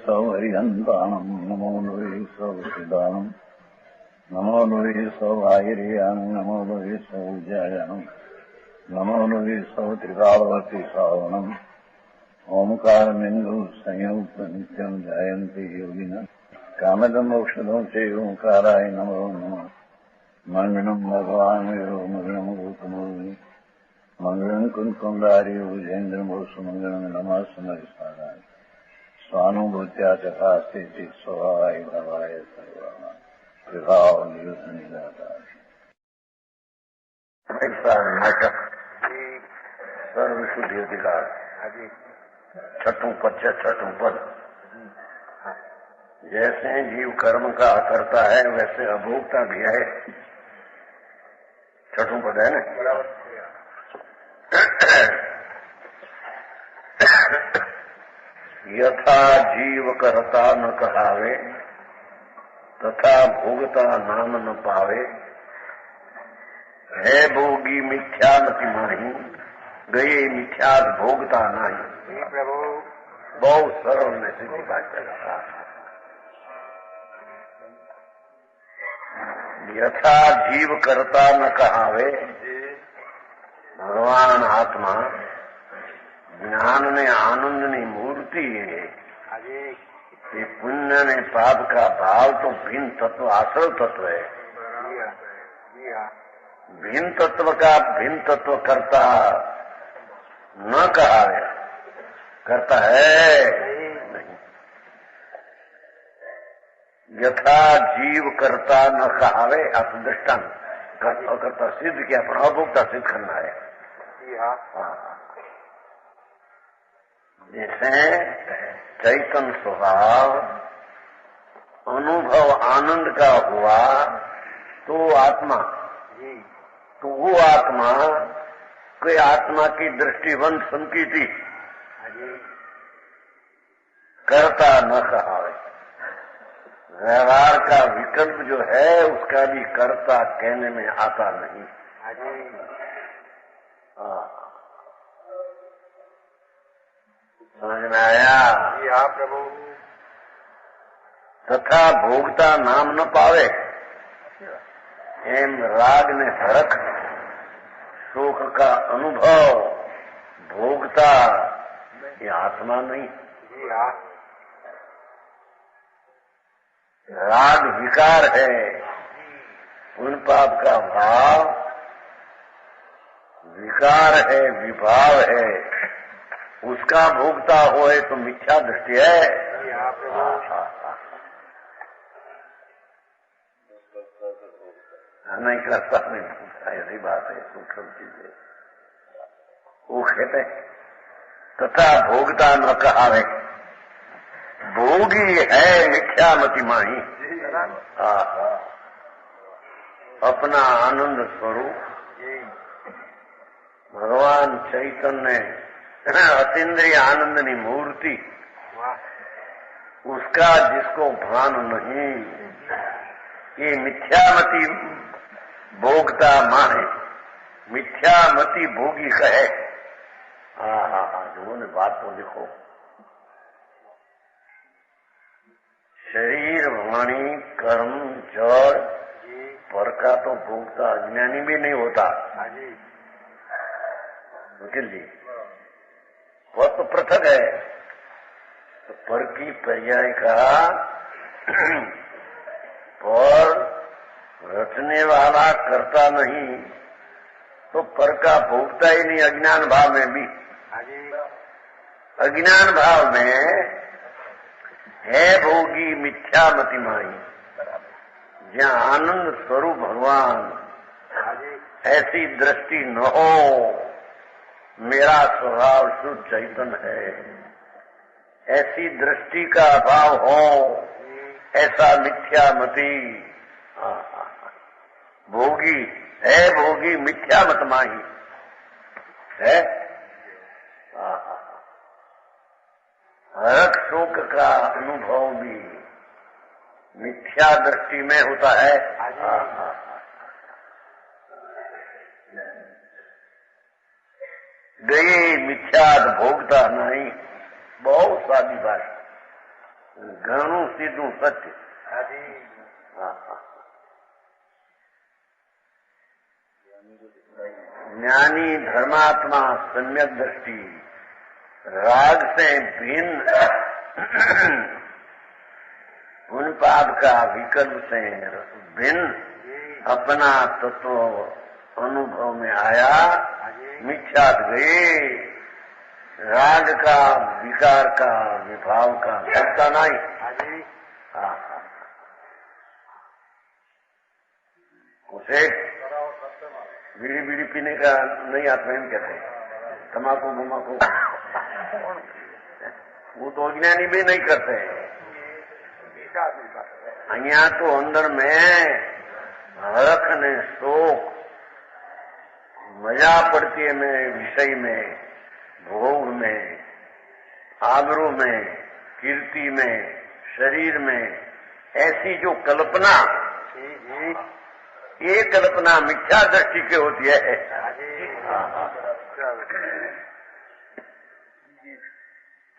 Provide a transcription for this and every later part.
सौ हरिहंताणम् नमो लोहि सौ सिदानम् नमो लोहि सौ आयर्याणम् नमो लोहि सौ जयानम् नमो लोहि सौ त्रिकालवती सावनम् ओंकारमिन्दु संयुक्त नित्यम् जयन्ति योगिनः कामदम् औषधम् च ओंकाराय नमो नमः मंगलम् भगवान् विरो मंगलम् गौतमोनि मंगलम् कुंकुमधारी भुजेन्द्रमोसु मंगलम् नमः समरिसाराय स्वानुभूत्या चकास्ते स्वभावाय भवाय सर्वाः विभाव निदातार नाटक सर्व शुद्धि अधिकार छठों पद छठों पद। जैसे जीव कर्म का करता है वैसे अभोक्ता भी है। छठों पद है ना। यथा जीव करता न कहावे तथा भोगता नाम न पावे है भोगी मिथ्या मति माही गए मिथ्या भोगता नहीं। प्रभु बहुत सरल में सीधी बात करता। यथा जीव करता न कहावे भगवान आत्मा ज्ञान ने आनंद ने मूर्ति है। ये पुण्य ने पाप का भाव तो भिन्न तत्व आश्रय तत्व है। भिन्न तत्व का भिन्न तत्व करता न कहावे करता है नहीं। यथा जीव करता न कहावे आप दृष्टांत करता सिद्ध किया अभोक्ता सिद्ध करना है। जैसे चैतन्य स्वभाव अनुभव आनंद का हुआ तो आत्मा तो वो आत्मा कोई आत्मा की दृष्टिवंत संकीति करता न कहावे। व्यवहार का विकल्प जो है उसका भी कर्ता कहने में आता नहीं। समझ में आया? हाँ प्रभु। तथा भोगता नाम न पावे एम राग ने हरख शोक का अनुभव भोगता ये आत्मा नहीं। राग विकार है पुण्य पाप का भाव विकार है विभाव है उसका भोगता होए तो मिथ्या दृष्टि है। नहीं करता नहीं भूखता यही बात है सूक्ष्म चीज है। वो कहते तथा भोगता न कहावे भोगी है मिथ्या मति माही। अपना आनंद स्वरूप भगवान चैतन्य अतीन्द्रिय आनंदनी मूर्ति उसका जिसको भान नहीं ये मिथ्यामति भोगता माने मिथ्यामति भोगी कहे। जो ने बात तो लिखो शरीर वाणी कर्म जड़ पर का तो भोगता अज्ञानी भी नहीं होता। वकील जी वह तो पृथक है। तो पर की पर्याय का पर रचने वाला करता नहीं तो पर का भोगता ही नहीं। अज्ञान भाव में भी अज्ञान भाव में है भोगी मिथ्या मति माही। जहाँ आनंद स्वरूप भगवान ऐसी दृष्टि न हो मेरा स्वभाव शुद्ध चैतन्य है ऐसी दृष्टि का अभाव हो ऐसा मिथ्या मति भोगी है भोगी मिथ्या मत माही है। हरक शोक का अनुभव भी मिथ्या दृष्टि में होता है। गए मिथ्या भोगता नहीं बहुत सादी बात। घणु सीधू सत्य। ज्ञानी धर्मात्मा सम्यक दृष्टि राग से भिन्न उन पाप का विकल्प से भिन्न अपना तत्व अनुभव में आया, मिथ्यात गए, राग का विकार का विभाव का भोगता नहीं। उसे बीड़ी बीड़ी पीने का नहीं आत्मा एम कहते हैं, तम्बाकू बमाकू वो तो अज्ञानी भी नहीं करते हैं। यहाँ तो अंदर में हरख ने शोक मजा पड़ती है में विषय में, भोग में, आबरू में, कीर्ति में, शरीर में, ऐसी जो कल्पना, ये कल्पना मिथ्या दृष्टि की होती है।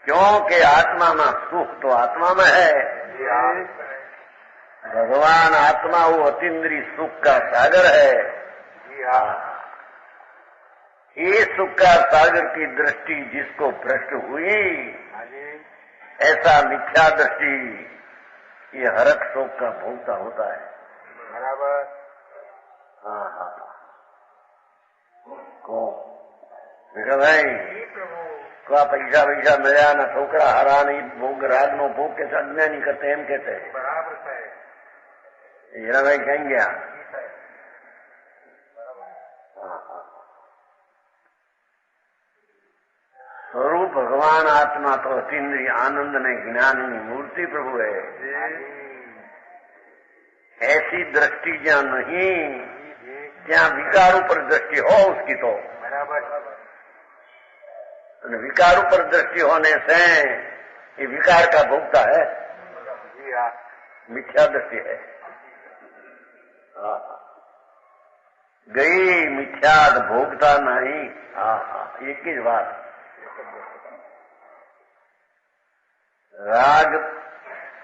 क्योंकि आत्मा में सुख तो आत्मा में है, भगवान आत्मा वो अतीन्द्रिय सुख का सागर है। ये सुख का सागर की दृष्टि जिसको भ्रष्ट हुई, ऐसा मिथ्या दृष्टि ये हरक शोक का भोगता होता है। बराबर। हाँ को भाई को पैसा वैसा मिला ना छोकरा हरा नहीं भोग राग नो भोग के अज्ञा नहीं करते एम कहते हैं। बराबर है। हीरा भाई कहीं गया। स्वरूप भगवान आत्मा तो अतीन्द्रिय आनंद ने ज्ञान की मूर्ति प्रभु है। ऐसी दृष्टि जहाँ नहीं, जहाँ विकारों पर दृष्टि हो उसकी तो बराबर। विकारों पर दृष्टि होने से ये विकार का भोगता है, मिथ्या दृष्टि है। गई मिथ्याद भोगता नहीं। एक ही बात। राग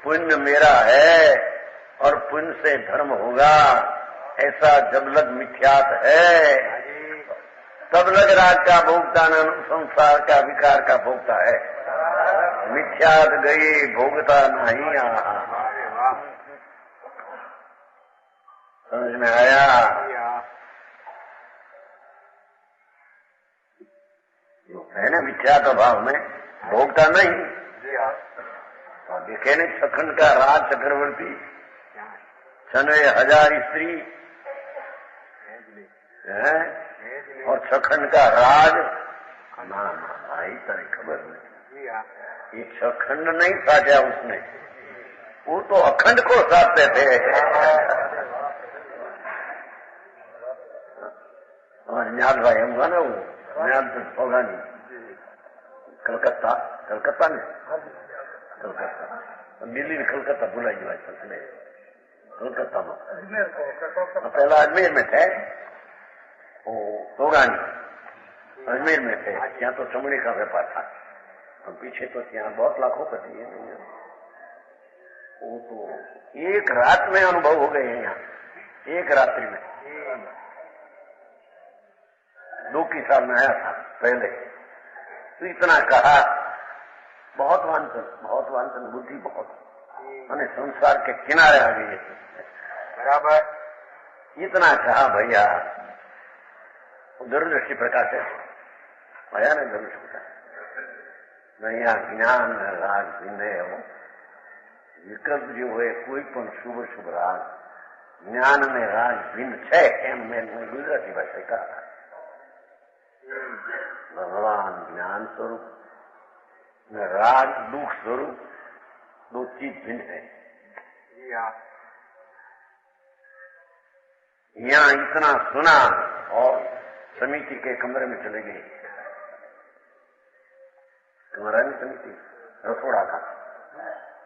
पुण्य मेरा है और पुण्य से धर्म होगा, ऐसा जब लग मिथ्यात है तब लग राग का भोगता न संसार का विकार का भोगता है। मिथ्यात गई भोगता नहीं। समझ में आया? है ना मिथ्यात भाव में भोगता नहीं। देखे ने सखंड का राज चक्रवर्ती 96,000 स्त्री है और सखंड का राज ना भाई तेरी खबर नहीं। ये सखंड नहीं साजा उसने, वो तो अखंड को साधते थे। और न्याद भाई हमका ना वो न्याद होगा नहीं। कलकत्ता में दिल्ली में कलकत्ता बुलाई जो है कलकत्ता में पहला अजमेर में थे, वो सोगानी अजमेर में थे। यहाँ तो चमड़े का व्यापार था और पीछे तो यहाँ बहुत लाखों पति है। वो तो एक रात में अनुभव हो गए हैं यहाँ, एक रात्रि में। 2 साल में आया था पहले, तो इतना कहा बहुत वांछन बुद्धि बहुत मैंने संसार के किनारे आ गई है। बराबर। इतना कहा भैया दूरदृष्टि प्रकाश है भैया ने दूरदृष्टि प्रकाश भैया ज्ञान राग भिन्न हो विकल्प जो है कोई पण शुभ राग ज्ञान में राग भिन्न है। एम मैंने गुजराती भाषा कहा था। भगवान ज्ञान स्वरूप में राग दुख स्वरूप 2 चीज भिन्न है। यहाँ इतना सुना और समिति के कमरे में चले गए। कमरा नहीं समिति रसोड़ा का,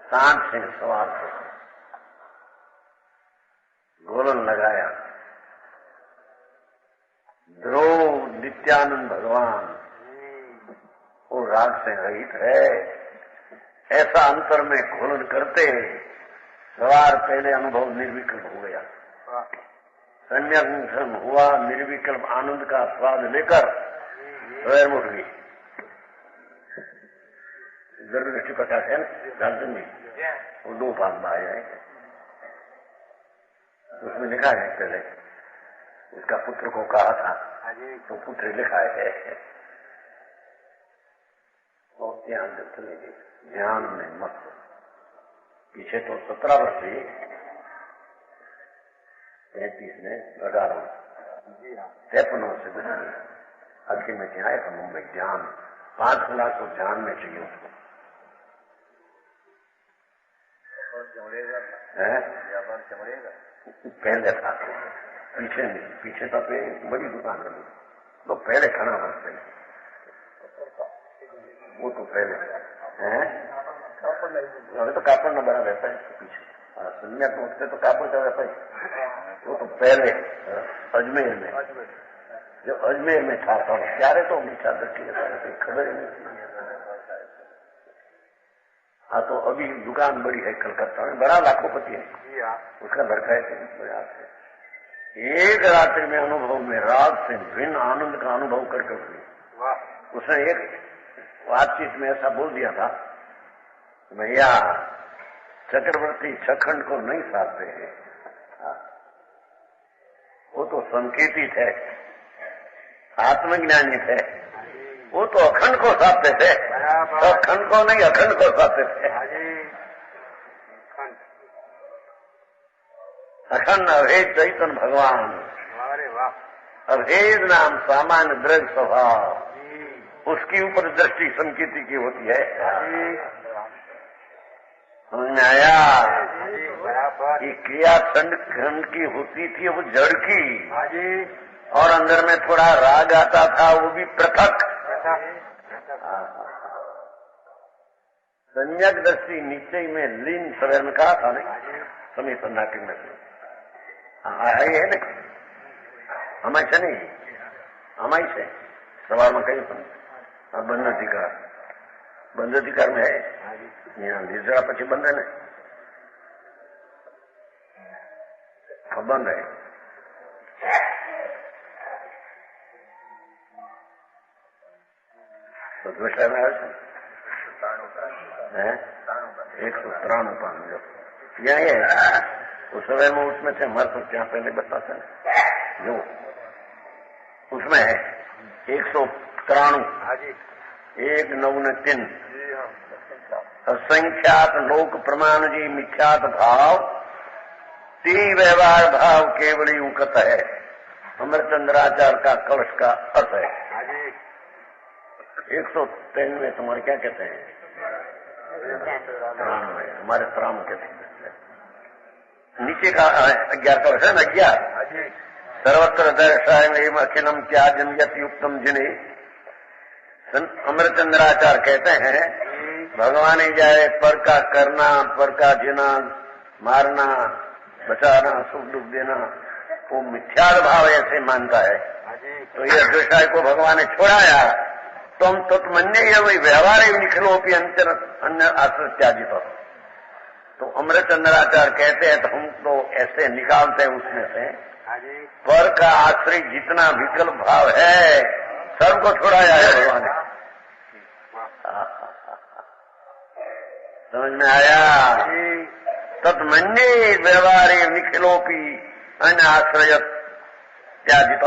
सांझ से सवार से गोलन लगाया। ध्रुव नित्यानंद भगवान वो राग से रहित है, ऐसा अंतर में घोलन करते सवार पहले अनुभव निर्विकल्प हो गया। संयम हुआ, निर्विकल्प आनंद का स्वाद लेकर स्वयं उठ गई। दृष्टि प्रकाश है ना झारखंड में, वो 2 भाग में आया है। उसमें लिखा है पहले उसका पुत्र को कहा था, तो पुत्र लिखा है। और ध्यान में मत, पीछे तो 17 वर्ष ही, 33 में 18 53 से गुजरी, आखिर में क्या है मुंबई ध्यान 5 लाख को ध्यान में चाहिए उसको। पहले था पीछे नहीं, पीछे तो बड़ी दुकान कर तो पहले खाना बनते वो तो पहले है। अभी तो कापड़ न बना रहता है पीछे, संज्ञा पहुंचते तो कापड़ का रहता है। वो तो पहले अजमेर में, जो अजमेर में था तब क्यारे तो मीठा दृष्टि खबर ही नहीं। हाँ तो अभी दुकान बड़ी है कलकत्ता में, बड़ा लाखोपति है, उसका लड़का है। एक रात्रि में अनुभव में रात से भिन्न आनंद का अनुभव करके हुई। उसने एक बातचीत में ऐसा बोल दिया था, भैया चक्रवर्ती छखंड को नहीं साधते हैं, वो तो संकेतित है, आत्मज्ञानी थे, वो तो अखंड को साधते थे, तो अखंड को नहीं अखंड को साधते थे। अखंड अभेद चैतन्य भगवान, अभेद नाम सामान्य द्रव्य स्वभाव, उसकी ऊपर दृष्टि संकेती की होती है। समझ में आया? ये क्रिया खंड की होती थी वो जड़ की, और अंदर में थोड़ा राग आता था, वो भी पृथक। संयक दृष्टि निश्चय में लीन सवेर में कहा था नहीं, समय सन्नाटी में है ना, हमारी से नहीं, हमारी से सवाल में कहीं बंध अधिकार में है, यहाँ निर्जरा पची बंधन है, बंद है। तो विषय में है 193 पान यही है। उस समय में उसमें से हमारे तो क्या पहले बताते हैं जो उसमें है 193 193 असंख्यात लोक प्रमाण जी मिथ्यात भाव ती व्यवहार भाव केवल यूकत है। अमरचंद्राचार्य का कलश का अर्थ है। 193 में तुम्हारे क्या कहते हैं? हमारे त्राम कहते हैं। नीचे का 11 कलश है ना, 11 सर्वत्र दर्शाएं अखिलम त्याजम यत युक्तम जिने। अमरचंद्राचार्य कहते हैं भगवान ही जाए पर का करना, पर का जीना, मारना, बचाना, सुख दुख देना, वो मिथ्यार भाव ऐसे मानता है। तो ये विषय को भगवान ने छोड़ाया। तुम तत्मन्य ये वही व्यवहार निखिलोपी अन्य आश्रय त्याजित। तो अमरचंद्राचार्य कहते हैं तो हम तो ऐसे निकालते हैं उसमें से पर का आश्रय जितना विकल्प भाव है सबको छोड़ाया है भगवान ने। समझ में आया? तत्मन्ये व्यवहारे निखिलोपी अन्य आश्रय त्याजित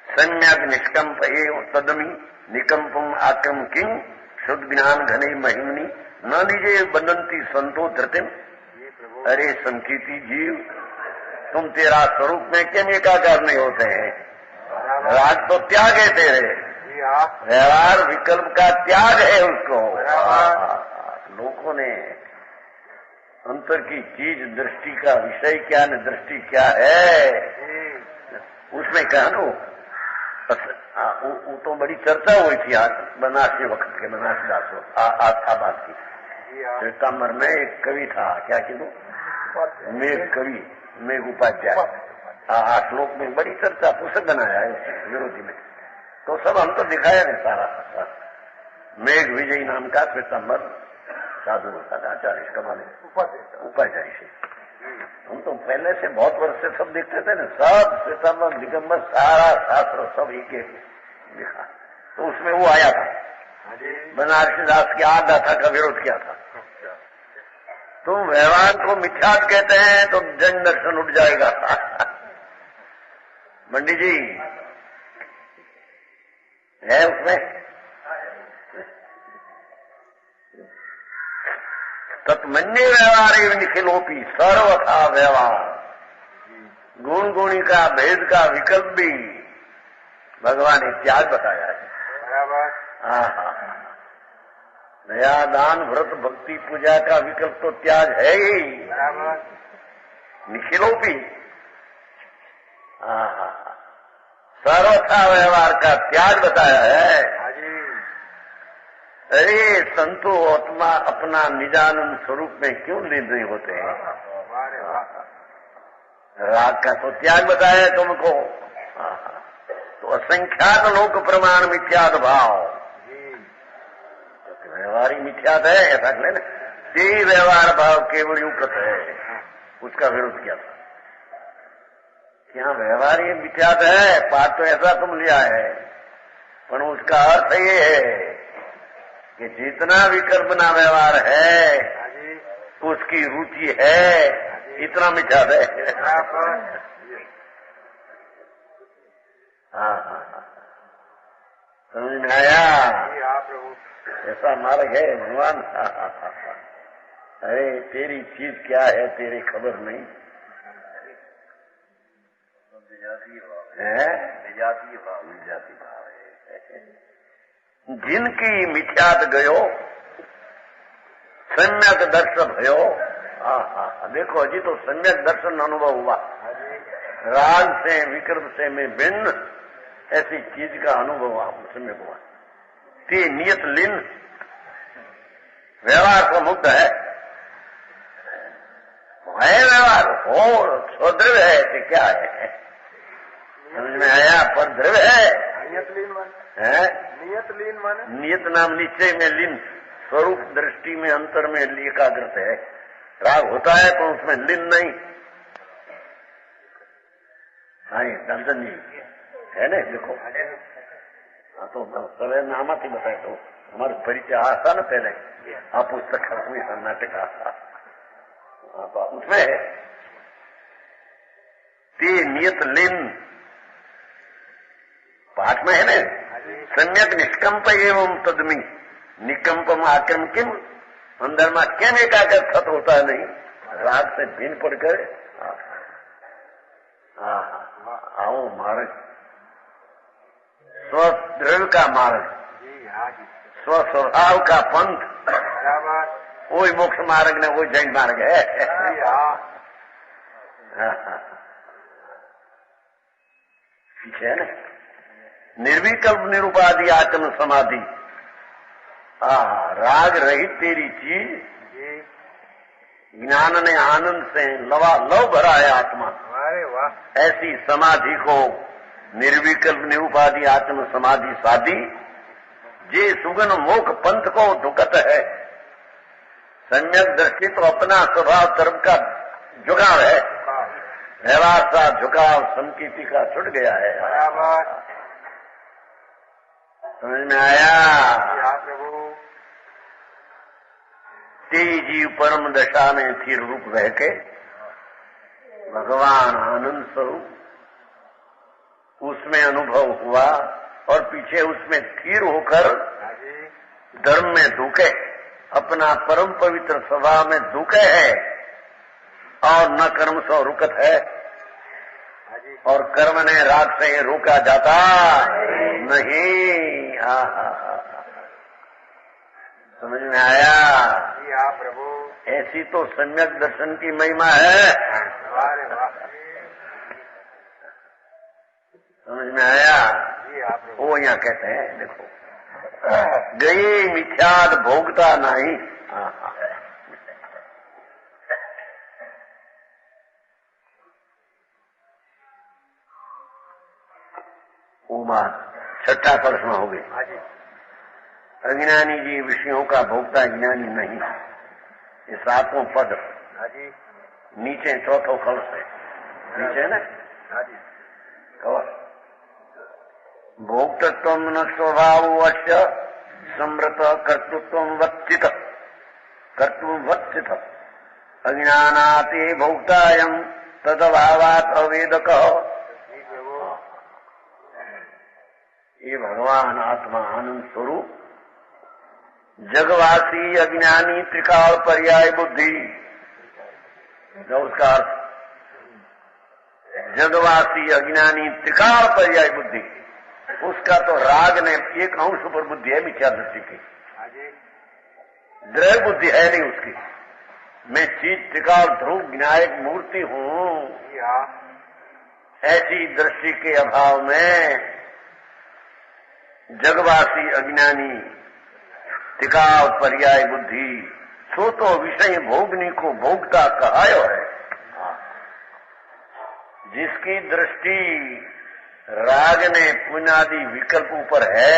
सम्यक निष्कंप एवं तदमी निकंपम आक्रम किंग शुद्ध ज्ञान घने महिमनी न लीजिए बंदंती संतो धृतिम। अरे संकीर्ति जीव, तुम तेरा स्वरूप में क्यों एकाकार नहीं होते हैं? राग तो त्याग है तेरे, व्यवहार विकल्प का त्याग है उसको। लोगों ने अंतर की चीज दृष्टि का विषय क्या न दृष्टि क्या है उसमें कहा नो। वो तो बड़ी चर्चा हुई थी आज बनारस के वक्त के, बनारस दास आस्थाबाद की सितंबर में एक कवि था, क्या कहूँ, मेघ कवि, मेघ उपाध्याय। श्लोक में बड़ी चर्चा पुस्तक बनाया है विरोधी में, तो सब हम तो दिखाया नहीं सारा। मेघ विजय नाम का सितंबर साधु सदाचारी कमाने उपाचारी से। हम तो पहले से बहुत वर्ष से सब देखते थे ना, सब श्वेतांबर दिगंबर सारा शास्त्र सब एक लिखा, तो उसमें वो आया था, बनारसी दास की आगाथा का विरोध किया था। तुम व्यवहार को मिथ्यात कहते हैं तो जन दर्शन उठ जाएगा। मंडी जी है उसमें तत्मन्य व्यवहार निखिलोपी सर्वथा व्यवहार, गुण गुणी का भेद का विकल्प भी भगवान ने त्याग बताया है। नया दान व्रत भक्ति पूजा का विकल्प तो त्याग है ही, निखिलोपी सर्वथा व्यवहार का त्याग बताया है। अरे संतो आत्मा अपना निजानंद स्वरूप में क्यों लीन नहीं होते हैं? राग का तो त्याग बताया है तुमको, तो असंख्यात लोक प्रमाण मिथ्यात भाव, व्यवहार ही मिथ्यात है ऐसा कहले ना, ते व्यवहार भाव केवल युक्त है, उसका विरोध किया था। क्या व्यवहार ये मिथ्यात है? पाठ तो ऐसा तुम लिया है, पर उसका अर्थ ये है कि जितना विकल्पना व्यवहार है उसकी रुचि है, इतना मिथ्यात है। हाँ, समझ में आया? ऐसा मार्ग है भगवान। अरे तेरी चीज क्या है तेरी खबर नहीं है, विजाती भाव है। जिनकी मिथ्यात गयो सम्यक दर्शन भयो। देखो अजी तो सम्यक दर्शन अनुभव हुआ, राग से विकल्प से में भिन्न ऐसी चीज का अनुभव आप सम्यक हुआ। ते नियत लीन व्यवहार को मुक्त है व्यवहार हो, स्वद्रव है कि क्या है? समझ में आया? पर द्रव्य है, नियत लीन माने नियत नाम निश्चय में लीन, स्वरूप दृष्टि में अंतर में एकाग्रत है। राग होता है तो उसमें लीन नहीं। हाँ दर्शन जी है ना, देखो हाँ तो सवेर नाम ही बताए तो हमारे परिचय आता ना पहले, आप पुस्तक खत्म नाटक आता तो उसमें ते नियत लीन पाठ में है ना, सम्यक निष्कंप एवं तदमी निकंपम आक्रम किम, अंदर में क्या एकाग्र सत होता नहीं, राग से भिन्न पड़कर आओ मार्ग स्वद्रव्य का मार्ग, स्वस्वभाव का पंथ, वही मोक्ष मार्ग ने वही जैन मार्ग है। ठीक है ना? निर्विकल्प निरुपाधि आत्म समाधि, राग रहित तेरी चीज, ज्ञान ने आनंद से लव भरा है आत्मा। अरे वाह! ऐसी समाधि को निर्विकल्प निरुपाधि आत्म समाधि साधी, जे सुगन मोख पंथ को दुखत है। सम्यक दृष्टि तो अपना स्वभाव तरफ का झुकाव है, व्यवहार सा झुकाव संकीर्ति का छुट गया है। समझ में आया? प्रभु तेरी जीव परम दशा में स्थिर रूप रह के भगवान आनंद स्वरूप उसमें अनुभव हुआ, और पीछे उसमें स्थिर होकर धर्म में धुके, अपना परम पवित्र स्वभाव में धुके है, और न कर्म से रुकत है, और कर्म ने राग से रोका जाता नहीं। समझ में आया? प्रभु ऐसी तो सम्यक दर्शन की महिमा है। समझ में आया? वो यहाँ कहते हैं, देखो गई मिथ्याद भोगता नहीं। उमा छठा प्रश्न हो गई। अज्ञानी जी विषयों का भोगता, ज्ञानी नहीं। ये 7वां पद हाँ जी नीचे 4थो खल से नीचे ना हाँ जी कवर भोक्तृत्व न स्वभाव अश्य समृत कर्तृत्ववच्चित अज्ञानाति भोक्तायम तदभावात् अवेदक। ये भगवान आत्मा आनंद स्वरूप जगवासी अज्ञानी त्रिकाल पर्याय बुद्धि, जो उसका अर्थ जगवासी अज्ञानी त्रिकाल पर्याय बुद्धि, उसका तो राग ने एक अंश पर बुद्धि है मिथ्या दृष्टि की, द्रव्य बुद्धि है नहीं उसकी। मैं चीज त्रिकाल ध्रुव न्यायिक मूर्ति हूँ, ऐसी दृष्टि के अभाव में जगवासी अज्ञानी त्रिकाल पर्याय बुद्धि सो तो विषय भोगनी को भोगता कहायो है। जिसकी दृष्टि राग ने पुण्यादि विकल्प ऊपर है,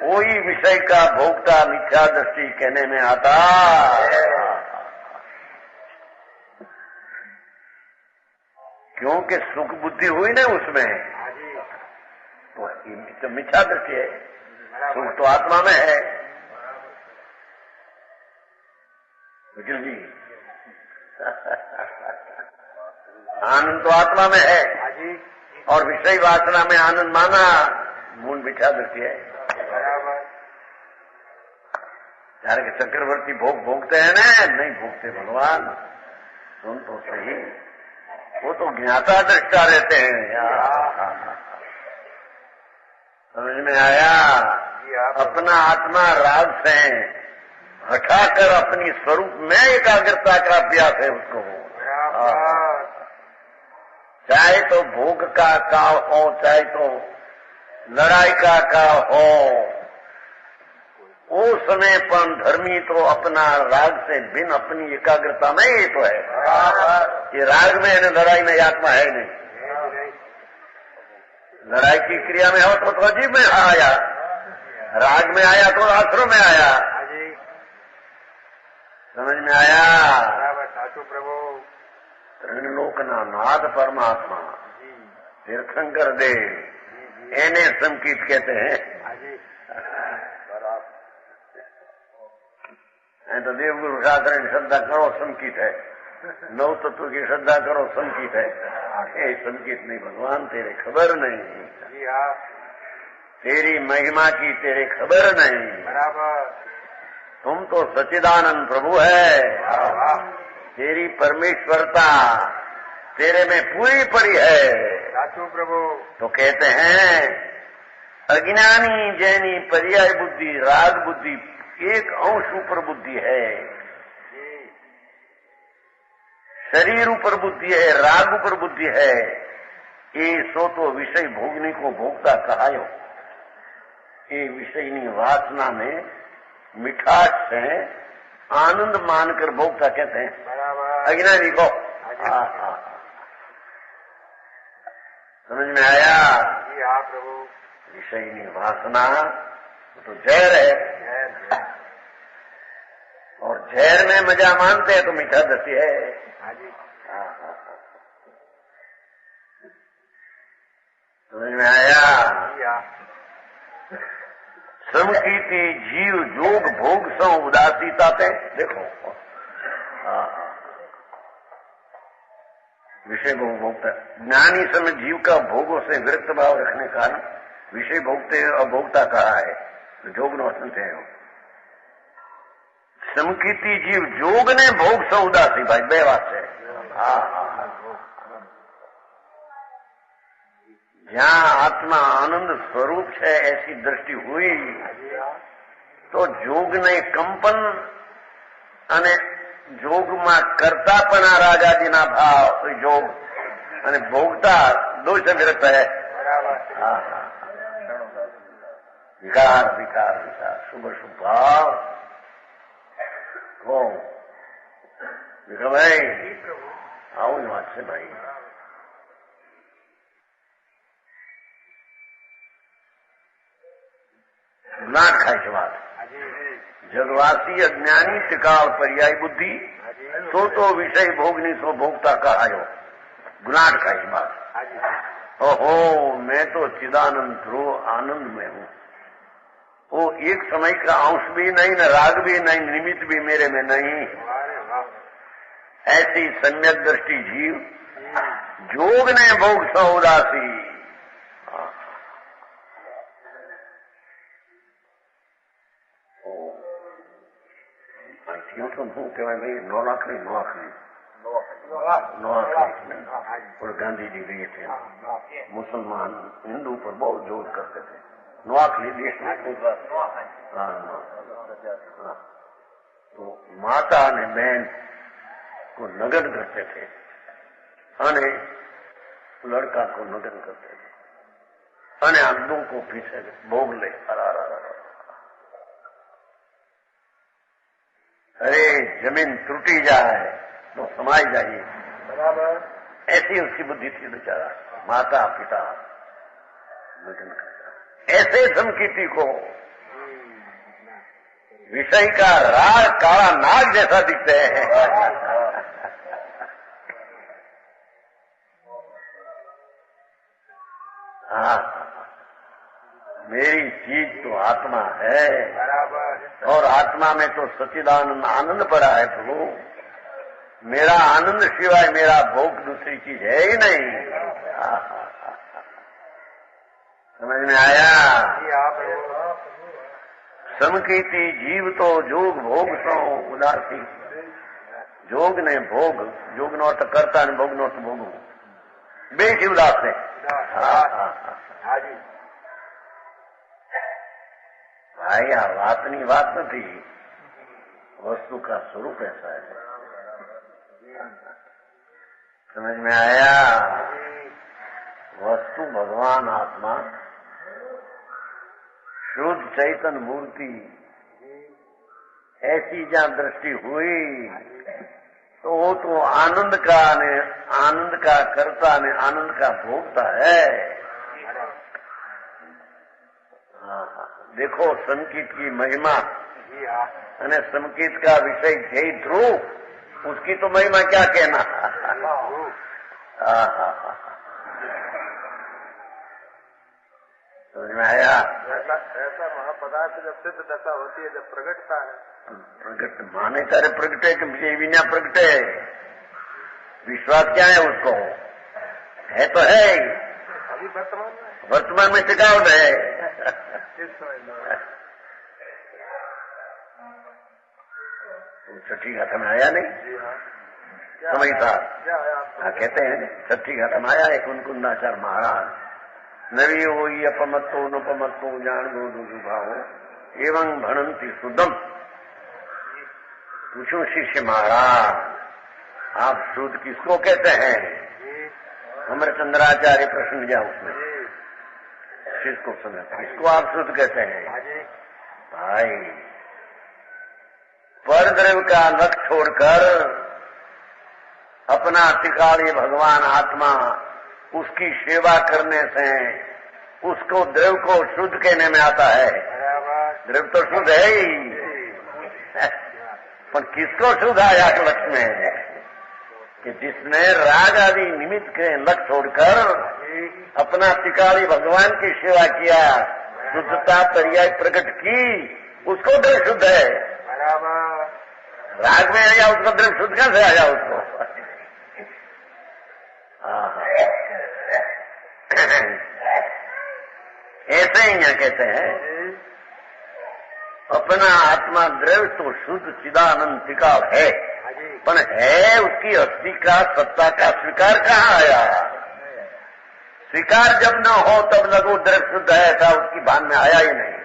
वही विषय का भोगता मिथ्या दृष्टि कहने में आता। क्योंकि सुख बुद्धि हुई ना उसमें, तो मिथ्या दृष्टि है। सुख तो आत्मा में है। वकील जी आनंद तो आत्मा में है और विषय वासना में आनंद माना मूल मिथ्या दृष्टि है। यार के चक्रवर्ती भोगते हैं ना, नहीं भोगते भगवान, सुन तो सही, वो तो ज्ञाता दृष्टा रहते हैं। समझ में आया? अपना आत्मा राग से हटाकर अपनी स्वरूप में एकाग्रता का अभ्यास है उसको। चाहे तो भोग का काल हो, चाहे तो लड़ाई का काल हो, वो समय पर धर्मी तो अपना राग से बिन अपनी एकाग्रता में ही तो है। ये राग में है, लड़ाई में आत्मा है नहीं। लड़ाई की क्रिया में हो तो अजीब में आया, राग में आया तो आश्रम में आया। समझ में आया? प्रभु त्रिलोकना नाथ परमात्मा तीर्थंकर देव एने संकीत कहते हैं। तो देवगुरु शास्त्र की श्रद्धा करो संकीत है, नौ तत्व की श्रद्धा करो संकीत है। ये संकीत नहीं, भगवान तेरे खबर नहीं, तेरी महिमा की तेरे खबर नहीं। बराबर तुम तो सच्चिदानंद प्रभु है, तेरी परमेश्वरता तेरे में पूरी पड़ी है। साचू प्रभु तो कहते हैं अज्ञानी जैनी पर्याय बुद्धि राग बुद्धि एक अंश ऊपर बुद्धि है, शरीर ऊपर बुद्धि है, राग ऊपर बुद्धि है। ये सो तो विषय भोगने को भोगता कहायो। ये विषयनी वासना में मिठास से आनंद मानकर भोगता कहते हैं अज्ञानी को। समझ में आया? प्रभु विषयनी वासना तो जहर है, और जहर में मजा मानते हैं तो मीठा दृष्टि है। समझ में आया? समकीति जीव जोग भोग सो उदासीता थे। देखो विषय भोग भोगता ज्ञानी समय जीव का भोगों से विरक्त भाव रखने का विषय भोगते अभोगता कहा है, तो जोग न वसंत है। समकीति जीव जोग ने भोग सो उदासी, भाई बेवास है। जहाँ आत्मा आनंद स्वरूप है ऐसी दृष्टि हुई तो जोग ने कंपन અને જોગમાં કરતાપણા રાજાજીના ભાવ જોગ અને ભોગતા દોષ વિરત है। विकार विकार विकार शुभ शुभ भाव हो विक्रम भाई आओ बात से भाई ना खाई बात जगवासी अज्ञानी त्रिकाल पर्याय बुद्धि तो विषय भोगनी सो भोगता का आयो गुनाट का ही बात। ओहो मैं तो चिदानंद ध्रुव आनंद में हूँ। वो एक समय का अंश भी नहीं, न राग भी नहीं, निमित्त भी मेरे में नहीं। ऐसी सम्यक दृष्टि जीव जोग ने भोग सो उदासी। तो હું કહેવાય ભાઈ 9 લાખની और गांधी जी भी थे मुसलमान हिंदू पर बहुत जोर करते थे। नोआखली देश में तो माता ने बहन को नगन करते थे અને लड़का को नगन करते थे અને आंधों को पीछे भोग ले। अरे जमीन टूटी जाए तो समाई जाइए बराबर, ऐसी उसकी बुद्धि थी बेचारा। माता पिता नगन करता। ऐसे धमकीती को विषय का राग काला नाग जैसा दिखते हैं। हाँ मेरी चीज तो आत्मा है और आत्मा में तो सच्चिदानंद आनंद पड़ा है प्रभु। मेरा आनंद सिवाय मेरा भोग दूसरी चीज है ही नहीं। समझ में आया? समकीती जीव तो जोग भोग सो उदासी। जोग ने भोग, जोग नो अर्थ करता ने भोग नो अर्थ भोगવું बेची उदास है। भाई आ वातनी बात नहीं, वस्तु का स्वरूप ऐसा है। समझ में आया? वस्तु भगवान आत्मा शुद्ध चैतन्य मूर्ति ऐसी जहां दृष्टि हुई तो वो तो आनंद का करता ने आनंद का भोगता है। देखो संगीत की महिमा અને संगीत का विषय जय ध्रुव, उसकी तो महिमा क्या कहना। समझ में आया? ऐसा महापदार्थ जब सिद्ध दशा होती है, जब प्रगटता है, प्रगट माने करे प्रगटे कि विजय विना प्रगटे। विश्वास क्या है उसको? है तो है अभी वर्तमान में टिकावट है। छठी घाट में आया नहीं समय था। कहते हैं छठी घाट में आया एक कुंकुंदाचार्य महाराज। नवी हो अपमत्तो नपमत्तो जान गो दुभावो एवं भणंती सुदम। पूछो शिष्य महाराज आप शुद्ध किसको कहते हैं? हमारे चंद्राचार्य प्रश्न किया उसने किसको समझ, किसको आप शुद्ध कहते हैं? भाई परद्रव्य का लक्ष्य छोड़कर अपना टिकाली भगवान आत्मा उसकी सेवा करने से उसको द्रव्य को शुद्ध कहने में आता है। द्रव्य तो शुद्ध है ही, पर किसको शुद्ध आया लक्ष्य में? कि जिसने राग आदि निमित्त के लक्ष्य छोड़कर अपना टिकाली भगवान की सेवा किया, शुद्धता पर्याय प्रकट की, उसको द्रव्य शुद्ध है। राग में आया उसको द्रव्य शुद्ध कैसे आया उसको? ऐसे ही यहाँ कहते हैं अपना आत्मा द्रव्य तो शुद्ध चिदानंद टिकाव है, पर है उसकी अस्थि का सत्ता का स्वीकार कहाँ आया? स्वीकार जब न हो तब लगो द्रव्य शुद्ध है, ऐसा उसकी भान में आया ही नहीं।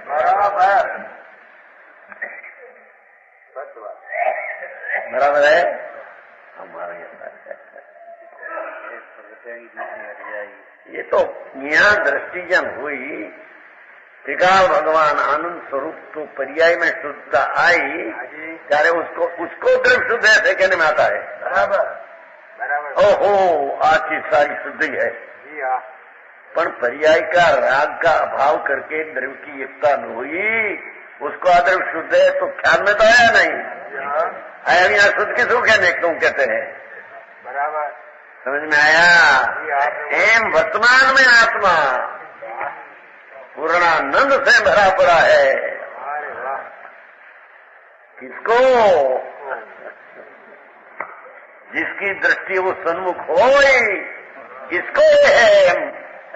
बराबर है हमारे ये तो यहाँ दृष्टि जब हुई त्रिकाल भगवान आनंद स्वरूप तो पर्याय में शुद्धता आई, चाहे उसको द्रव्य शुद्ध ऐसे कहने में आता है। बराबर ओहो आज की सारी शुद्धि है। पर पर्याय का राग का अभाव करके द्रव्य की एकता न हुई उसको आदर शुद्ध है तो ख्याल में तो आया नहीं। आया यहाँ शुद्ध की सुख है नहीं तुम कहते हैं बराबर समझ में आया। एम वर्तमान में आत्मा पूर्णानंद से भरा पड़ा है। किसको? जिसकी दृष्टि वो सन्मुख हो, किसको है?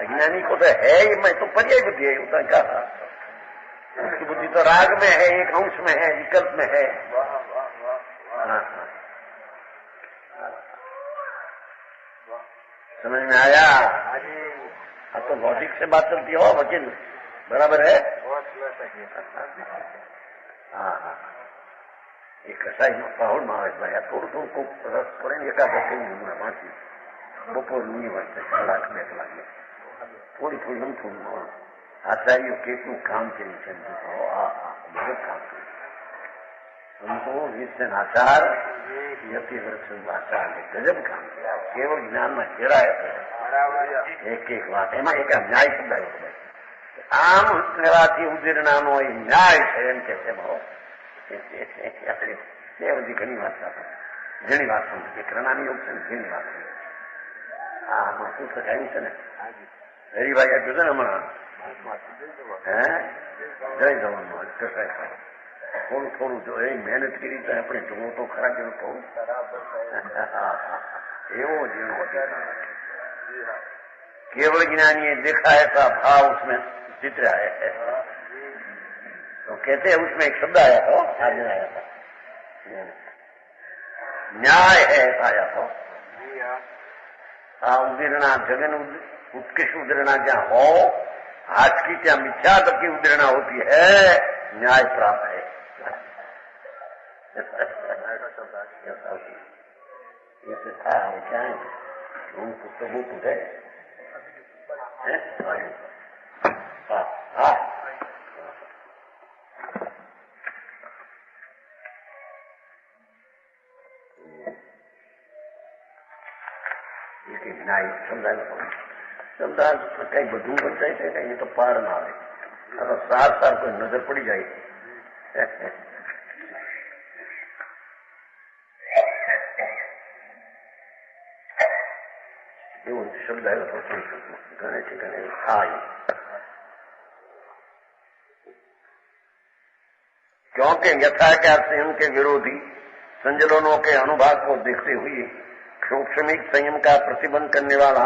अज्ञानी को तो है ही, मैं तो पर्याय बुद्धि है उसने कहा। उसकी बुद्धि तो राग में है, एक अंश में है, विकल्प में है। समझ में आया? अब तो भौतिक से बात चलती हो वकील, बराबर है। हाँ ये कसाई पाहुण महाराज भाई थोड़ું રસ પડે ને એકાદ હમણાં વાંચી બપોર નહીં વાંચે કલાક 2 કલાક થોડી થોડું આચાર્યો કેટલું કામ કર્યું છે મદદ કામ કર્યું સંતો નિશ્ચન આચાર યતિ દર્શન આચાર ગજબ કામ કર્યા કેવળ જ્ઞાનમાં ઘેરાયા એક વાત એમાં એક ન્યાય શબ્દ આવ્યો આમ કહેવાથી ઉદીરણાનો એ ન્યાય છે એમ કે છે ભાવ બધી ઘણી વાત ઘણી વાત સમજી કરણાની યોગ છે ને ઘણી વાત હા શું શકાયું છે ને હરિભાઈ આપ્યું છે ને હમણાં હે જય જવાનું કસાય થોડું થોડું જો એ મહેનત કરી તો આપણે જોવો તો ખરા કે થોડું એવો જેવો केवल ज्ञानी देखा ऐसा भाव उसमें चित्र आया है तो कहते हैं उसमें एक शब्द आया था आज आया था न्याय है ऐसा आया था। हाँ उदीरणा जगन उत्कृष्ट उदीरणा जहाँ हो आज की क्या मिथ्या तक की उदीरणा होती है न्याय प्राप्त है। ऐसे था क्या है उन पुस्तकों को है समझा कई બધું વર્તાય છે કઈ તો પાર ના આવે આ તો સાર સાર કોઈ નજર પડી જાય એવો શબ્દ આવ્યો તો ઘણે ઠેકાણે થાય क्योंकि यथाकार संयम के विरोधी संजलनों के अनुभाग को देखते हुए क्षोक्षमिक संयम का प्रतिबंध करने वाला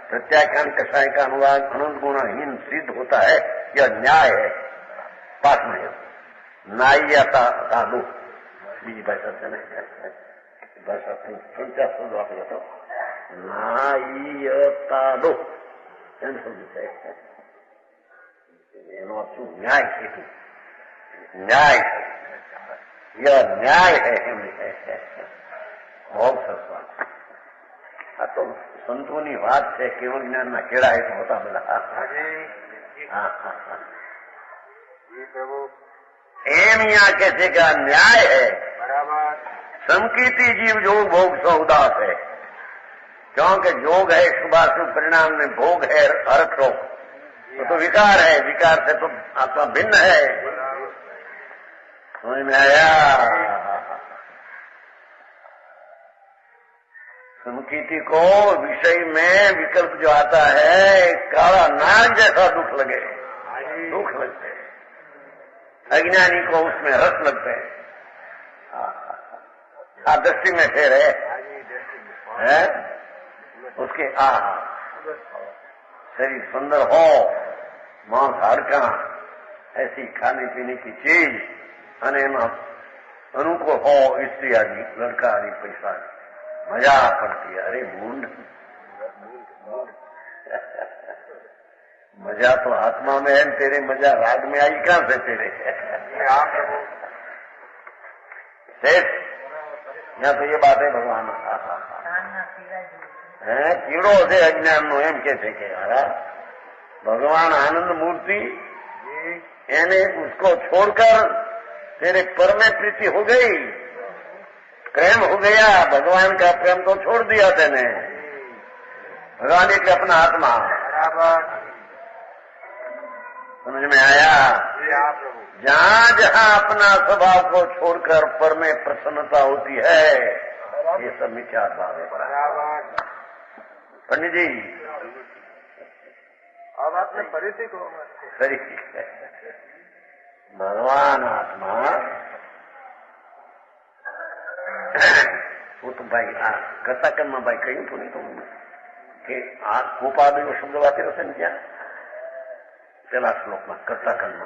प्रत्याख्यान कषाय का अनुवाद अनंत गुणाहीन सिद्ध होता है। यह न्याय है। पाठ में नायता तालु बीजी भाषा से भाषा संख्या शब्द वापस तो नायतालु एनो अर्थ न्याय हेतु न्याय यह न्याय है बहुत सस्ता आ तो संतोनी बात है केवल ज्ञान में केड़ा है तो होता बोला एम यहाँ कैसे का न्याय है बराबर संकीर्ति जीव योग भोग से उदास है क्योंकि योग है शुभाशुभ परिणाम में भोग है अर्थ तो विकार है विकार से तो आत्मा भिन्न है। समझ में आया? संकीर्ति को विषय में विकल्प जो आता है काला नाग जैसा दुख लगे दुख लगते हैं अज्ञानी को उसमें रस लगते हैं। दृष्टि में फेर है उसके शरीर सुंदर हो मांस हाड़का ऐसी खाने पीने की चीज અને એમાં અનુકૂળ હો સ્ત્રી આદિ લડકા આદિ પૈસા મજા પડતી અરે મૂંડ मजा तो आत्मा में है तेरे मजा राग में आई कहां से तेरे यहाँ तो ये बात है भगवान है कीड़ो से अज्ञान नो एम कैसे कहा भगवान आनंद मूर्ति यानी उसको छोड़कर तेरे पर में प्रीति हो गई प्रेम हो गया भगवान का प्रेम तो छोड़ दिया तेने भगवान एक अपना आत्मा समझ में आया? जहाँ जहाँ अपना स्वभाव को छोड़कर पर में प्रसन्नता होती है, ये सब मिथ्या भाव है। पंडित जी अब आपने परिधि को सही है। भगवान आत्मा वो तो भाई कर्ता कर्म भाई कहीं तो नहीं तो કે આ કોપાદયો શબ્દ વાપર્યો છે ને ત્યાં પેલા શ્લોકમાં કર્તા કર્મ,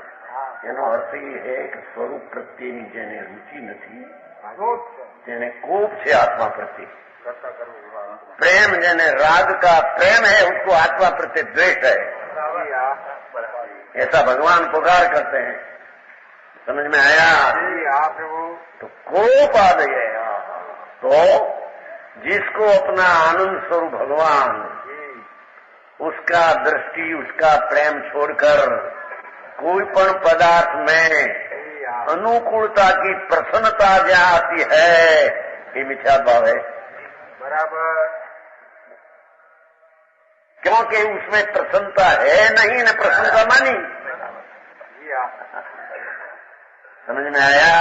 એનો અર્થ એ છે કે સ્વરૂપ પ્રત્યેની જેને રુચિ નથી, જેને કોપ છે आत्मा प्रति, प्रेम જેને राग का प्रेम है उसको आत्मा प्रति द्वेष है, ऐसा भगवान पुकार करते हैं। समझ में आया? तो कोप आ गए तो जिसको अपना आनंद स्वरूप भगवान उसका दृष्टि उसका प्रेम छोड़कर कोई पण पदार्थ में अनुकूलता की प्रसन्नता जहाँ आती है, ये मिथ्या भाव है। बराबर। क्योंकि उसमें प्रसन्नता है नहीं, न प्रसन्नता मानी। समझ में आया?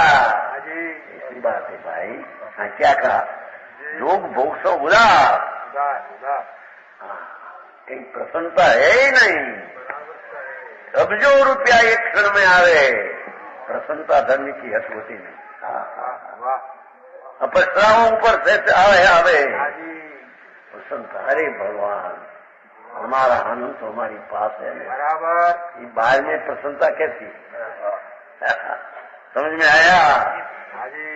ऐसी बात है भाई। हाँ, क्या कहा? लोग बहुत सौ उदार, कहीं प्रसन्नता है ही नहीं। अब जो रुपया एक क्षण में आवे, प्रसन्नता धर्म की हट होती नहीं। अपस्राव ऊपर से आवे प्रसन्नता। अरे भगवान, हमारा आनंद तो हमारी पास है बराबर। ये बाहर में प्रसन्नता कैसी? समझ में आया?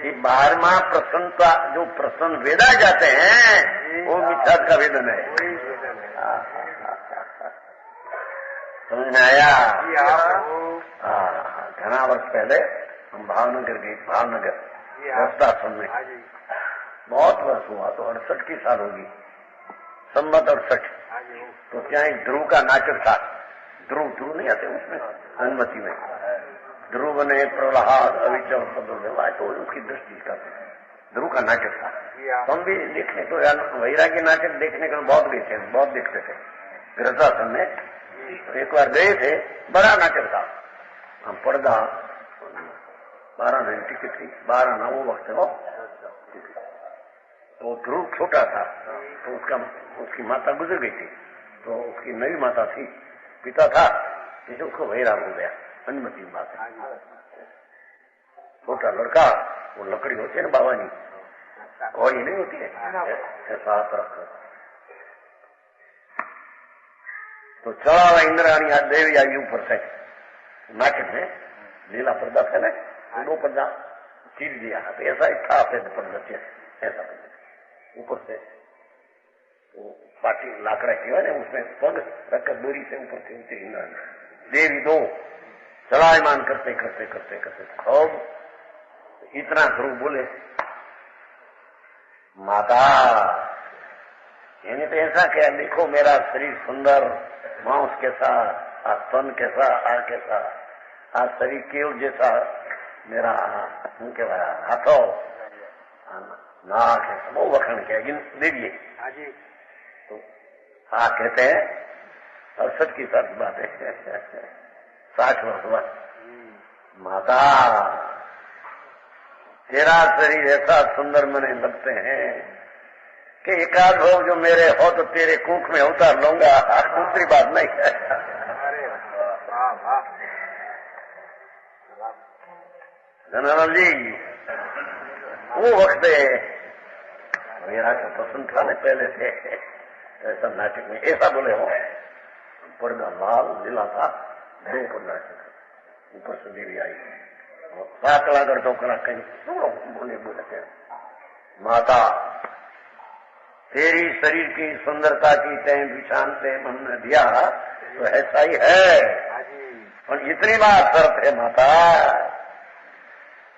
कि बाहर में प्रसन्नता जो प्रसन्न वेदा जाते हैं वो मिथ्या का वेदन है। समझ में आया? घना वर्ष पहले हम भावनगर गए, भावनगर रस्ताश्रम में। बहुत वर्ष हुआ, तो 68 की साल होगी, संवत 68। तो क्या एक ध्रुव का नाटक था। ध्रुव नहीं आते उसमें, अनुमति में ध्रुव ने प्रहलाद अविचल पदों, तो उसकी दृष्टि का ध्रुव का नाटक था। तो हम भी देखने को, वैरागी नाटक देखने को बहुत गए थे, बहुत देखते थे गृहस्थाश्रम में। तो एक बार गए थे, बड़ा नाटक था। हम पर्दा 12 आना टिकट थी, 12 आना वो वक्त हो। तो ध्रुव छोटा था, तो उसकी माता गुजर गई थी, तो उसकी नई माता थी, पिता था, जिसे उसको वैराग हो गया। अनुमति बात है। छोटा लड़का, वो लकड़ी होती है ना बाबानी, घोड़ी नहीं होती है, ऐसा हाथ रख। तो चढ़ा इंद्राणी देवी आई ऊपर से नाटक में, लीला पर्दा था ना, 2 पर्दा चीर दिया। तो ऐसा ही था पर्दा, ऐसा ऊपर से वो पाटी लाकड़ा की है ना, उसमें पग रखकर दूरी से ऊपर से नीचे इंद्राणी देवी 2 चलायमान करते करते करते करते अब इतना ध्रुव बोले, माता यानी तो ऐसा क्या, देखो मेरा शरीर सुंदर, मांस कैसा, स्तन कैसा, कैसा, आज शरीर केव जैसा, मेरा मुंह के हाथों नाक है, वो वखण क्या देखिए। तो कहते हैं 68 की सच बात है, 60 वर्ष हुआ। माता तेरा शरीर ऐसा सुंदर मने लगते हैं कि एकाध भोग जो मेरे हो तो तेरे कुख में उतार लूंगा, दूसरी बात नहीं है। धनानंद जी वो वक्त मेरा तो पसंद था न पहले से, ऐसा नाटक में ऐसा बोले हो, पर्दा लाल नीला था, 2 पर्दा ऊपर से देवी आई, 7 कलाक और 2 कलाक कहीं बोले बोले, माता तेरी शरीर की सुंदरता की तय विछान से मन ने दिया तो ऐसा ही है, और इतनी बात शर्त है माता,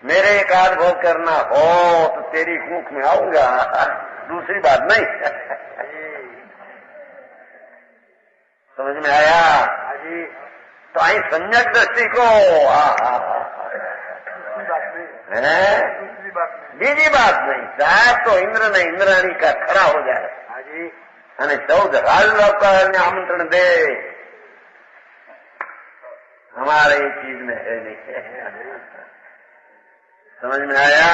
मेरे एकाध भोग करना हो तो तेरी कुख में आऊंगा, दूसरी बात नहीं। समझ में आया? तो आई सम्यक दृष्टि को बीजी बात नहीं, चाहे तो इंद्र ने इंद्राणी का खड़ा हो जाए અને 14 રાજલોક આમંત્રણ દે, हमारे ये चीज में है नहीं। समझ में आया?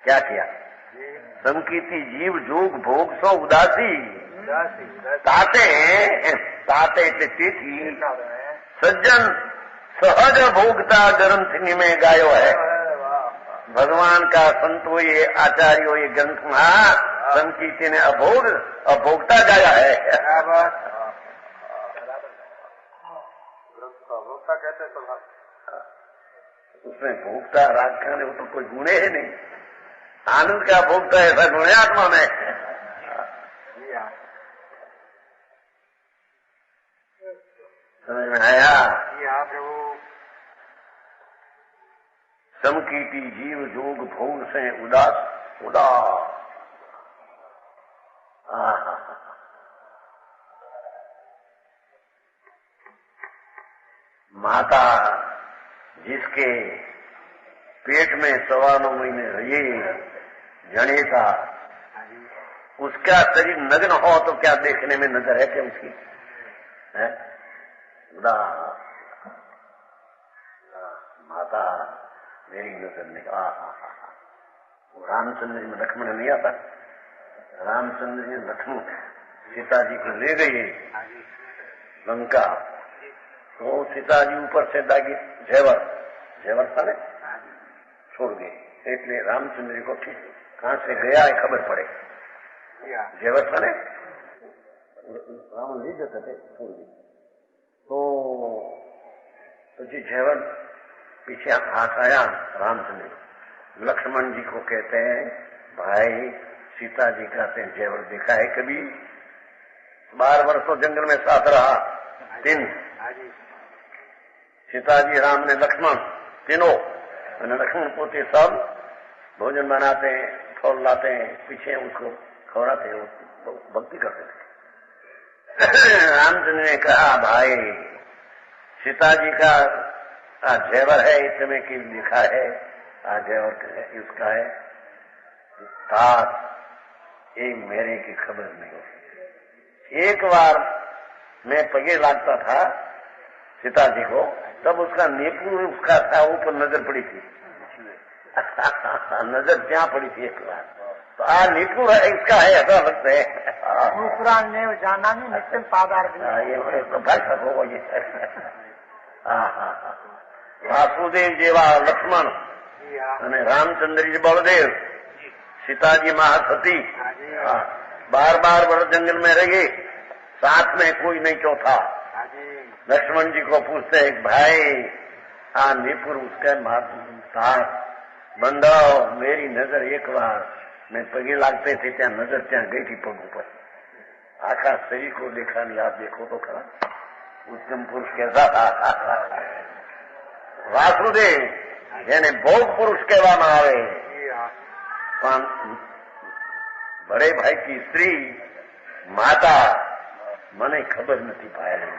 क्या किया? संकीर्ति जीव जोग भोग सो उदासी ताते ताते तिथि सज्जन सहज भोगता ग्रंथ में गायो है। भगवान का संतो ये आचार्यों ये ग्रंथ में संकीर्ति ने अभोगता गाया है। भोक्ता कहते स्वभाव, उसमें भोक्ता राग खाने वो तो कोई गुणे है नहीं। आनंद का भोक्ता ऐसा गुण है आत्मा में। समझ में आया? प्रभु। समकीर्ति जीव जोग भोग से उदास उदास। माता जिसके पेट में 9.25 महीने रही जनेता, उसका शरीर नग्न हो तो क्या देखने में नजर है क्या उसकी? है माता मेरी नजर नहीं। रामचंद्र जी में लक्ष्मण नहीं आता। रामचंद्र जी लक्ष्मण सीता जी को ले गई लंका, तो सीता जी ऊपर से दागी जेवर था ने छोड़ गए। એટલે रामचंद्र जी को कहां से गया है खबर पड़े। जेवर था ने रावण ले जाते थे छोड़ गए। तो जी जेवर पीछे हाथ आया रामचंद्र। लक्ष्मण जी को कहते हैं भाई सीता जी कहते हैं जेवर देखा है कभी? 12 वर्ष तो जंगल में साथ रहा। 3 सीता जी राम ने लक्ष्मण तीनों लक्ष्मण पोते सब भोजन बनाते हैं, फल लाते हैं, पीछे उसको खवड़ाते हैं, भक्ति करते थे। रामचंद्र ने कहा भाई सीता जी का जेवर है इसमें की लिखा है जेवर उसका है ताक एक मेरे की खबर नहीं। एक बार मैं पगे लागता था सीता जी को, तब उसका नेपुर उसका था ऊपर नजर पड़ी थी। नजर क्या पड़ी थी एक बार, तो नेपुर है इसका है ऐसा लगता है। दूसरा ने जाना नहीं नित्य पादार ये तो भाई सब हो ये। वासुदेव जेवा लक्ष्मण અને રામચંદ્રજી બળદેવ, सीताजी महासती 12 वर्ष जंगल में रहे, साथ में कोई नहीं चौथा। लक्ष्मण जी को पूछते भाई नीपुर उसका साथ बंधाओ मेरी नजर एक बार मैं पगे लागते थे त्या नजर त्या गई थी पग ऊपर, आखा शरीर को देखा नहीं। आप देखो तो खरा उत्तम पुरुष कैसा था। वासुदेव જેને ભોગ પુરુષ કહેવામાં આવે, પણ બડે ભાઈ की स्त्री माता મને ખબર નથી ભાઈ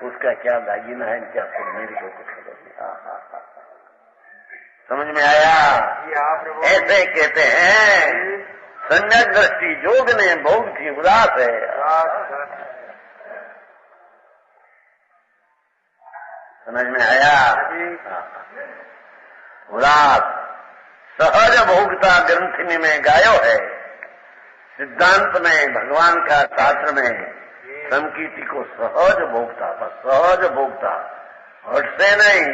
उसका क्या दागिना है क्या फिर मेरी को कुछ खबर नहीं। समझ में आया? ऐसे कहते हैं सम्यक दृष्टि जोग ने भोग की उदास है। समझ में आया? उदास सहज भोगता ग्रंथि में गायो है। सिद्धांत में भगवान का शास्त्र में संकीर्ति को सहज भोगता, बस सहज भोगता, हट से नहीं,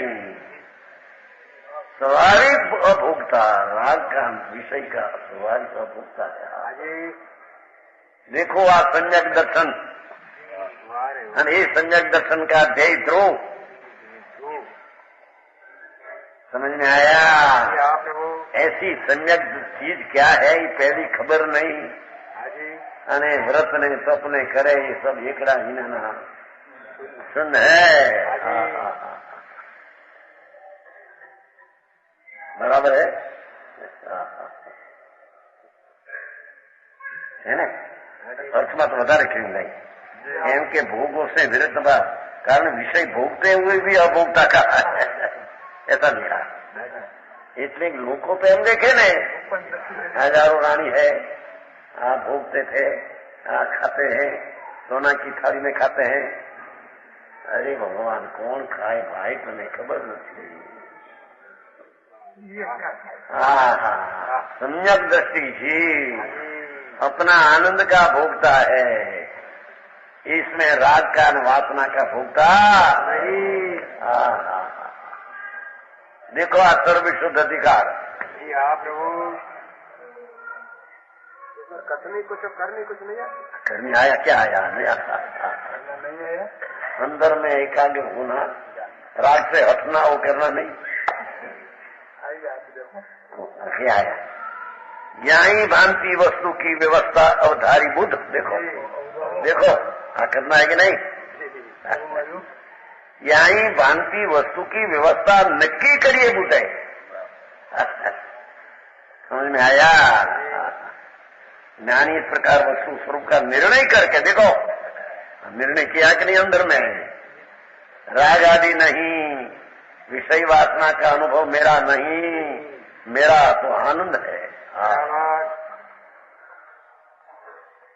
स्वाभाविक अभोगता, राग का विषय का स्वाभाविक अभोगता है। देखो आ सम्यक दर्शन, ये सम्यक दर्शन का ध्येय ध्रुव समझ में आया? ऐसी सम्यक चीज क्या है ये पहली खबर नहीं। अने व्रत ने सपने करे ये सब एकड़ा हिना सुन है। बराबर है ना? अर्थમાં तो વધારે क्यों नहीं एम के भोगों से विरुद्ध कारण विषय भोगते हुए भी अभोगता का ऐसा लिखा। इसलिए लोगों पे हम देखे ने हजारों रानी है आप भोगते थे खाते हैं, सोना की थाली में खाते हैं। अरे भगवान कौन खाए भाई, तुम्हें खबर नहीं। सम्यक दृष्टि जी अपना आनंद का भोगता है, इसमें राग का वासना का भोगता नहीं। देखो आज सर्वशुद्ध अधिकार। हाँ प्रभु, कथनी कुछ करनी कुछ नहीं आया। करनी आया क्या आया? नहीं आता, नहीं आया। अंदर में एकाग्र होना, राग से हटना, वो करना नहीं क्या आया। यही भांति वस्तु की व्यवस्था अवधारी बुद्ध। देखो देखो करना है कि नहीं? यही भांति वस्तु की व्यवस्था नक्की करिए बुद्ध। समझ में आया? ज्ञानी इस प्रकार वस्तु स्वरूप का निर्णय करके देखो, निर्णय किया कि नहीं अंदर में, राग आदि नहीं, विषय वासना का अनुभव मेरा नहीं, मेरा तो आनंद है।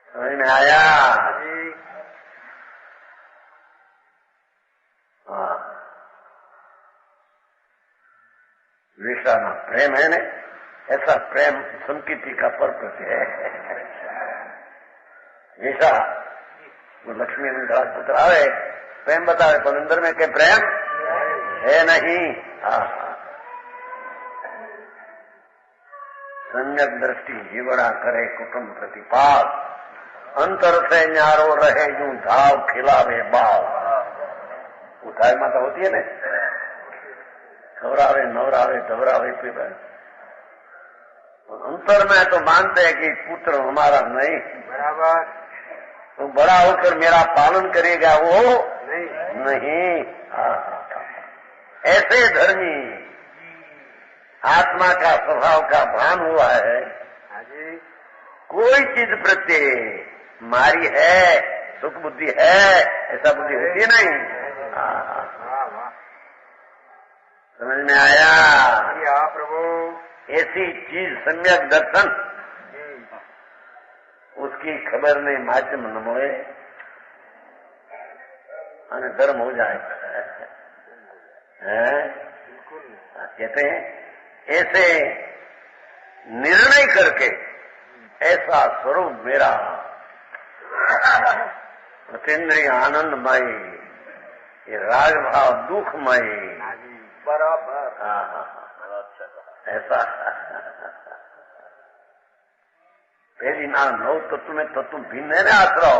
समझ में आया? विषाना प्रेम है न, ऐसा प्रेम संकीर्ति का पर्पस है। विषा वो लक्ष्मी पुत्र आवे, प्रेम बतावे, पर अंदर में क्या प्रेम है नहीं। सम्यक दृष्टि जीवड़ा करे कुटुंब प्रतिपाल, अंतर से न्यारो रहे यूं धाव खिलावे बाव। उठाए माता होती है ना, खबरावे नवरावे धवरावे पीवे, अंतर में तो मानते हैं कि पुत्र हमारा नहीं, बराबर तो बड़ा होकर मेरा पालन करेगा वो नहीं। ऐसे धर्मी आत्मा का स्वभाव का भान हुआ है, कोई चीज प्रत्यय मारी है, सुख बुद्धि है, ऐसा बुद्धि होती नहीं। समझ में आया प्रभु? ऐसी चीज सम्यक दर्शन, उसकी खबर में माध्यम न मोए और धर्म हो जाए। कहते हैं ऐसे निर्णय करके ऐसा स्वरूप मेरा अतीन्द्रिय आनंदमय, ये राग भाव दुखमय, बराबर ऐसा। पहली ना नौ तत्व में तत्व भिन्न है ना आश्रव,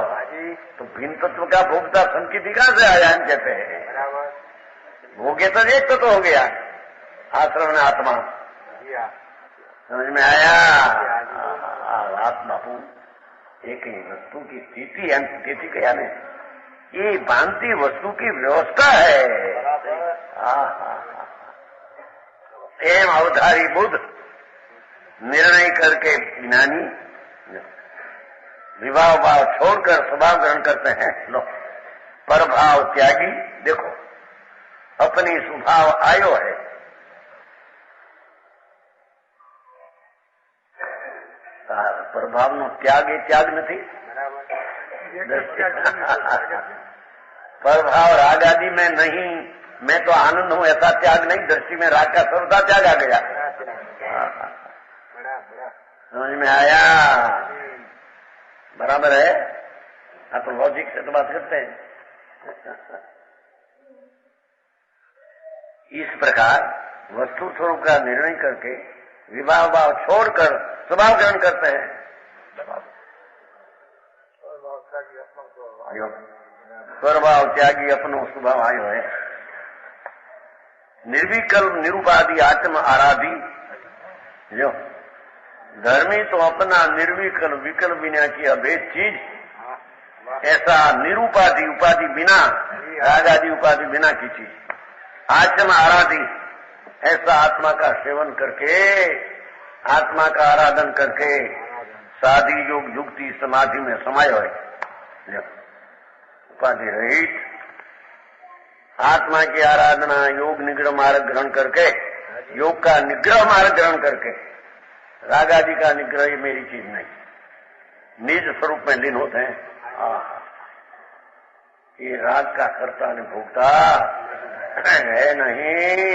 तो भिन्न तत्व का भोगता संकीर्ति कहां से आया? हम कहते हैं भोगे तो एक तत्व हो गया, आश्रम ने आत्मा। समझ में आया? आत्मा एक ही वस्तु की स्थिति है, स्थिति क्या नहीं, ये भांति वस्तु की व्यवस्था है। एवं अवधारी बुद्ध निर्णय करके ज्ञानी विभाव भाव छोड़कर स्वभाव ग्रहण करते हैं। लो, पर भाव त्यागी, देखो अपनी स्वभाव आयो है, प्रभाव नो त्याग એ ત્યાગ નથી। प्रभाव राग आदि में नहीं, मैं तो आनंद हूं ऐसा त्याग नहीं, दृष्टि में राग का सर्वथा त्याग आ गया। समझ में आया? बराबर है? आप तो लॉजिक से तो बात करते हैं। इस प्रकार वस्तु स्वरूप का निर्णय करके विभाव भाव छोड़कर स्वभाव ग्रहण करते हैं। स्वभाव त्यागी अपनो स्वभाव आयो है। निर्विकल्प निरूपाधि आत्म आराधी, जो धर्मी तो अपना निर्विकल्प विकल्प बिना की अभेद चीज, ऐसा निरूपाधि उपाधि बिना, राग आदि उपाधि बिना की चीज आत्म आराधी, ऐसा आत्मा का सेवन करके, आत्मा का आराधन करके साधी योग युक्ति समाधि में समायो है। उपाधि रहित आत्मा की आराधना योग निग्रह मार्ग ग्रहण करके, योग का निग्रह मार्ग ग्रहण करके, राग आदि का निग्रह ये मेरी चीज नहीं, निज स्वरूप में लीन होते हैं। ये राग का कर्ता ने भोगता है नहीं।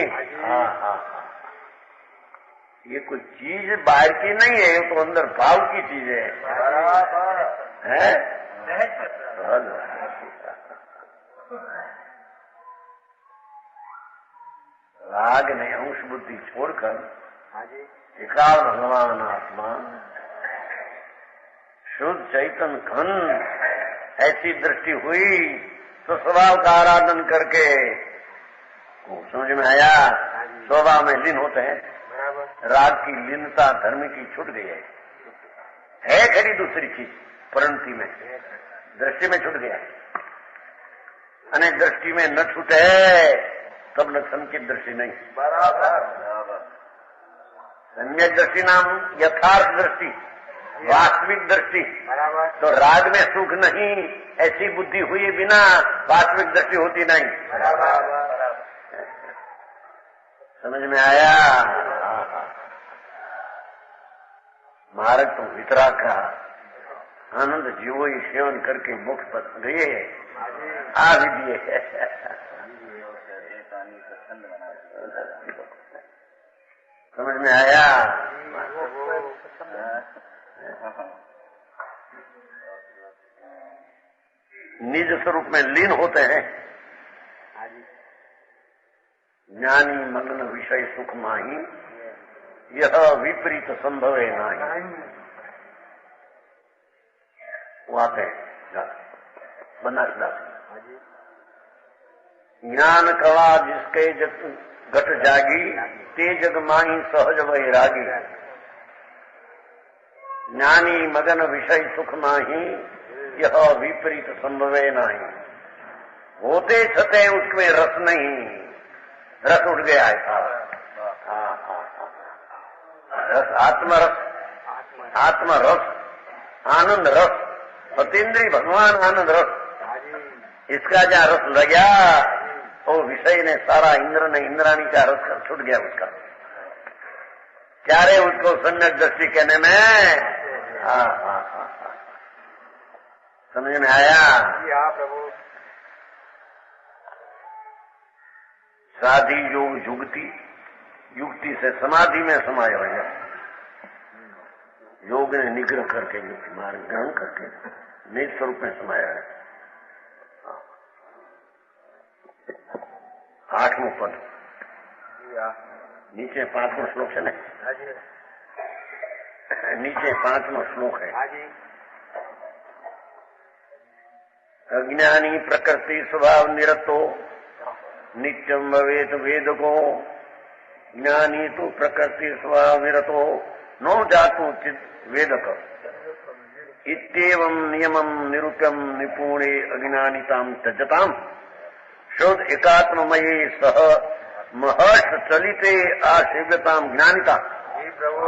ये कोई चीज बाहर की नहीं है, ये तो अंदर भाव की चीज है? राग ने अंश बुद्धि छोड़कर एकाल भगवान आत्मा शुद्ध चैतन घन ऐसी दृष्टि हुई तो स्वभाव का आराधन करके समझ में आया, स्वभाव में लीन होते हैं। राग की लीनता धर्म की छूट गई है खरी दूसरी चीज परिणति में, दृष्टि में छूट गया है। अनेक दृष्टि में न छूटे तब लक्षण की दृष्टि नहीं। सम्यक दृष्टि नाम यथार्थ दृष्टि, वास्तविक दृष्टि। तो राग में सुख नहीं ऐसी बुद्धि हुई बिना वास्तविक दृष्टि होती नहीं। समझ में आया? मार्ग तो वितरा का आनंद जीवो ही सेवन करके मोक्ष पर गए आ भी दिए। समझ में आया? निज स्वरूप में लीन होते हैं। ज्ञानी मग्न विषय सुख माही, यह विपरीत संभव है नहीं। वो आते हैं बनारस ज्ञान कला जिसके घट जागी, ते जग माही सहज वैरागी। ज्ञानी मगन विषय सुख माही, यह विपरीत संभव है नहीं। होते छते उसमें रस नहीं, रस उठ गया है। रस आत्मरस, आत्मरस, आनंद रस, अतीन्द्रिय भगवान आनंद रस। इसका जहाँ रस लग गया तो विषय ने सारा इंद्र ने इंद्राणी का रस कर छूट गया उसका। क्या रे उसको सम्यक दृष्टि कहने में? समझ में आया? प्रभु। साधी योग युक्ति, युक्ति से समाधि में समाया हो जाए। योग ने निग्रह करके युक्ति मार्ग ग्रहण करके निज स्वरूप में समाया है। 8वां पद नीचे 5वां श्लोक है ना? नीचे 5वां श्लोक है। अज्ञानी प्रकृति स्वभाव निरतो नित्यम भवेत वेदको, ज्ञानी तो प्रकृति स्वभाव निरतो नो जातु चित वेदक। इत्येवं नियमं निरूप्यं निपुणे अज्ञानितां त्यजताम् शुद्ध एकात्ममये सह महर्ष चलिते आसेव्यताम ज्ञानिता। प्रभु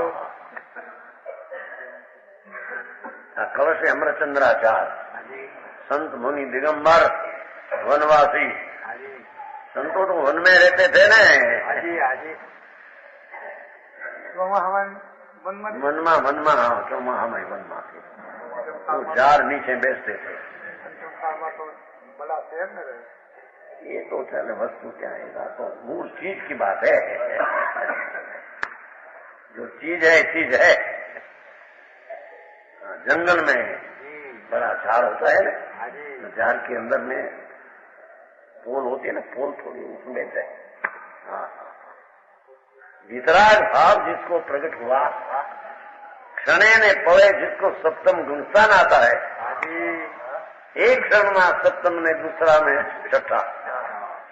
कवश अमरचंद्राचार्य संत मुनि दिगंबर वनवासी। संतों तो वन में रहते थे न। वनमा चौमा हम वनमा के तो जार नीचे बेचते थे। बड़ा शहर में रहे। ये तो चल वस्तु क्या है, तो मूल चीज की बात है। जो चीज है चीज है। जंगल में बड़ा झाड़ होता है ना, झाड़ के अंदर में पोल होती है ना, पोल थोड़ी उसमें है। वितराग भाव जिसको प्रकट हुआ, क्षणे ने पड़े जिसको सप्तम गुणस्थान आता है, एक क्षण में सप्तम ने दूसरा में छठा।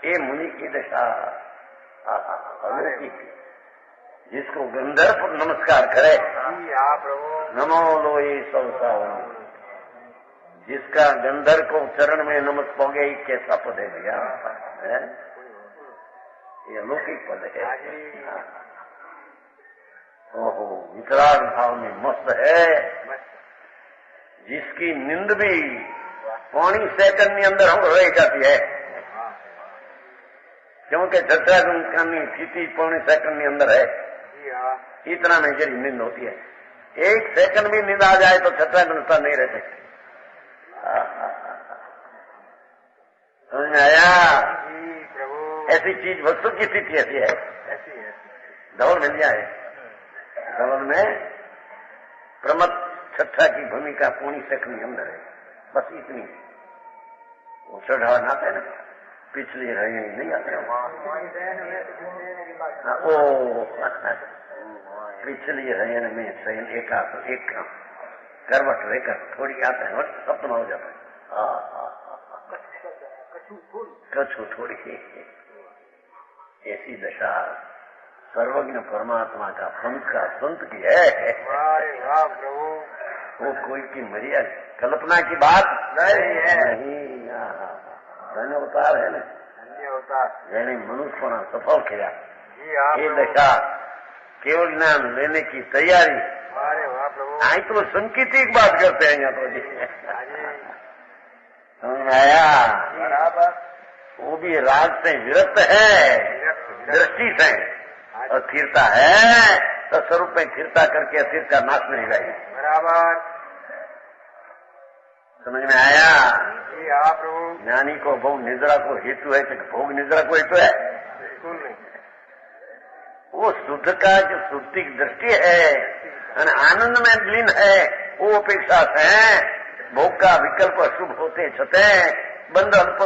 ये मुनि की दशा जिसको गंधर्व नमस्कार करे, नमो लोए सौसा। जिसका गंधर्व को चरण में नमस्कार पोगे, कैसा पद है भैया? ये अलौकिक पद है। ओहो, वितराग भाव में मस्त है। जिसकी नींद भी पौनी सेकंड के अंदर हम रह जाती है, क्योंकि छठा गुण की स्थिति पौने सेकंड के अंदर है। इतना में जरी नींद होती है। एक सेकंड भी नींद आ जाए तो छठा घंटा नहीं रहते। समझ में आया? ऐसी चीज वस्तु की स्थिति ऐसी है, धवल मिल जाए धवल में प्रमथ छठा की भूमिका पूरी सकनी अंदर है, बस इतनी। वो चढ़ावा ना है ना, पिछली रही नहीं आते ओ पिछली रयन में शयन एक करवट लेकर थोड़ी आता है, सपना हो जाता है। कछु थोड़ी ऐसी दशा सर्वज्ञ परमात्मा का संत की है। वाह प्रभु, वो कोई की मर्यादा कल्पना की बात नहीं है। धन्य अवतार है ना, धन्य अवतार, यानी मनुष्य सफल किया। जी ये दशा केवल ज्ञान लेने की तैयारी। अरे वाह प्रभु, आई तो संकेतिक बात करते हैं यहाँ तो जी। समझ में आया? बराबर, वो भी राग से विरक्त है, दृष्टि से और स्थिरता है तो स्वरूप में स्थिरता करके अस्थिर का नाश नहीं गई। बराबर, समझ में आया? जी हाँ प्रभु, ज्ञानी को भोग निद्रा को हेतु है कि भोग निद्रा को हेतु है? बिल्कुल नहीं। वो शुद्ध का जो शुद्धि दृष्टि है आनंद में लीन है, वो अपेक्षा है भोग का विकल्प अशुभ होते छते बंद अल्प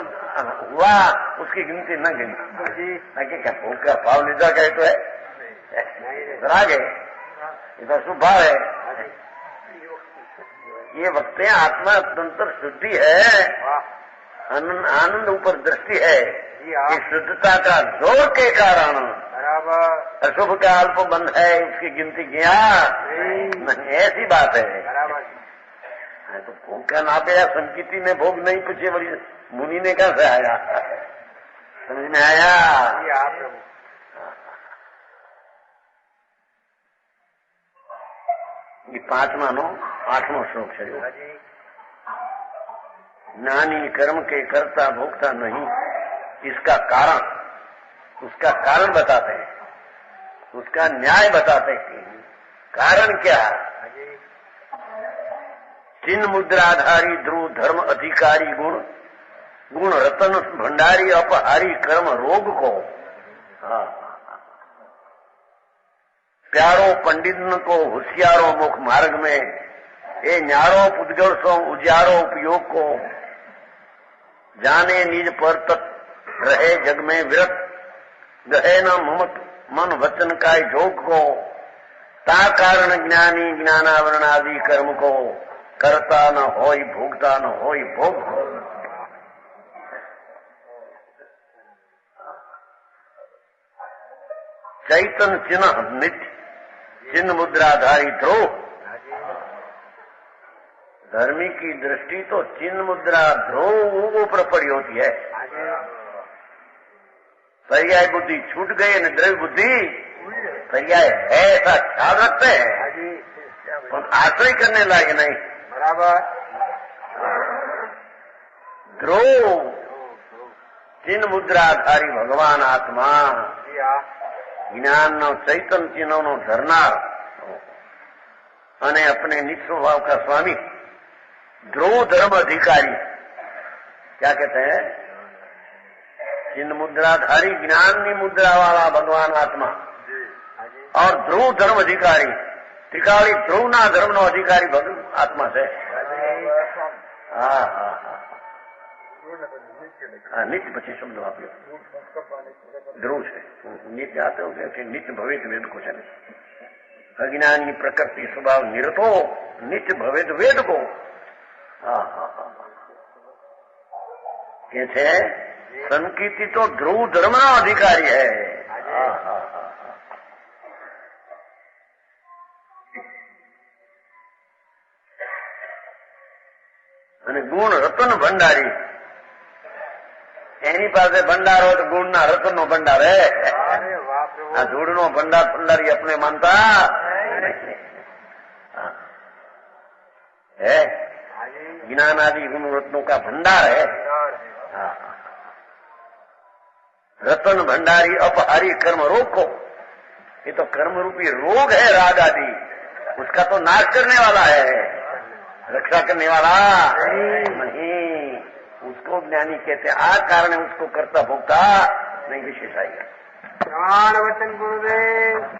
हुआ उसकी गिनती न गिनी। ताकि क्या भोग का भाव निद्रा का हेतु है? राग है, ये तो शुभ भाव है। ये वक्त आत्मा तंत्र शुद्धि है, आनंद ऊपर दृष्टि है। ये शुद्धता का जोर के कारण अशुभ का अल्प बंध है, उसकी गिनती गया नहीं, ऐसी बात है। तो भोग का नापे या संकीर्ति ने भोग नहीं पूछे, बड़ी मुनि ने कहा से आया? समझ में आया? ये 8वां श्लोक है। ज्ञानी कर्म के कर्ता भोक्ता नहीं, इसका कारण उसका कारण बताते हैं, उसका न्याय बताते हैं। कारण क्या? चिन्ह मुद्राधारी ध्रुव धर्म अधिकारी गुण रतन भंडारी अपहारी कर्म रोग को प्यारो पंडित को होशियारो मुख मार्ग में ए न्यारो पुद्गल सो उजारो उपयोग को जाने निज पर तक रहे जग में विरत गहे न ममत मन वचन का जोग को ता कारण ज्ञानी ज्ञानावरण आदि कर्म को करता न होई भोगता न होई भोग हो। चैतन चिन्ह नित्य चिन्ह मुद्राधारी ध्रुव। धर्मी की दृष्टि तो चिन्ह मुद्रा ध्रुव ऊपर पड़ी होती है। पर्याय बुद्धि छूट गई न द्रव्य बुद्धि पर्याय है, ऐसा ख्याल रखते हैं और आश्रय करने लायक नहीं। बराबर, ध्रुव चिन्ह मुद्राधारी भगवान आत्मा જ્ઞાનનો ચૈતન ચિહ્નોનો ધરનાર અને अपने निज स्वभाव का स्वामी ध्रुव धर्म अधिकारी। क्या कहते हैं? चिन्ह मुद्राधारी ज्ञान मुद्रा वाला भगवान आत्मा और ध्रुव धर्म अधिकारी त्रिकाली ध्रुव ना धर्म नो अधिकारी आत्मा से। नित्य पची शब्द वापरो ध्रुव है नित्य आते हो कि नित्य भवेद वेद को चले। अज्ञानी प्रकृति स्वभाव निरतो नित्य भवेद वेद को। कैसे संकीर्ति तो ध्रुव धर्म अधिकारी है। गुण रतन भंडारी एनी पासे भंडार हो तो गुण ना रतन नो भंडार है। धूड़ नो भंडार भंडारी अपने मानता है। ज्ञान आदि गुण रत्नों का भंडार है। रतन भंडारी अपहारी कर्म रोग को। ये तो कर्म रूपी रोग है राग आदि। उसका तो नाश करने वाला है, रक्षा करने वाला नहीं। उसको ज्ञानी कहते हैं। आ कारण है उसको करता भोगता नहीं, विशेष आएगा। प्रमाण वचन गुरुदेव।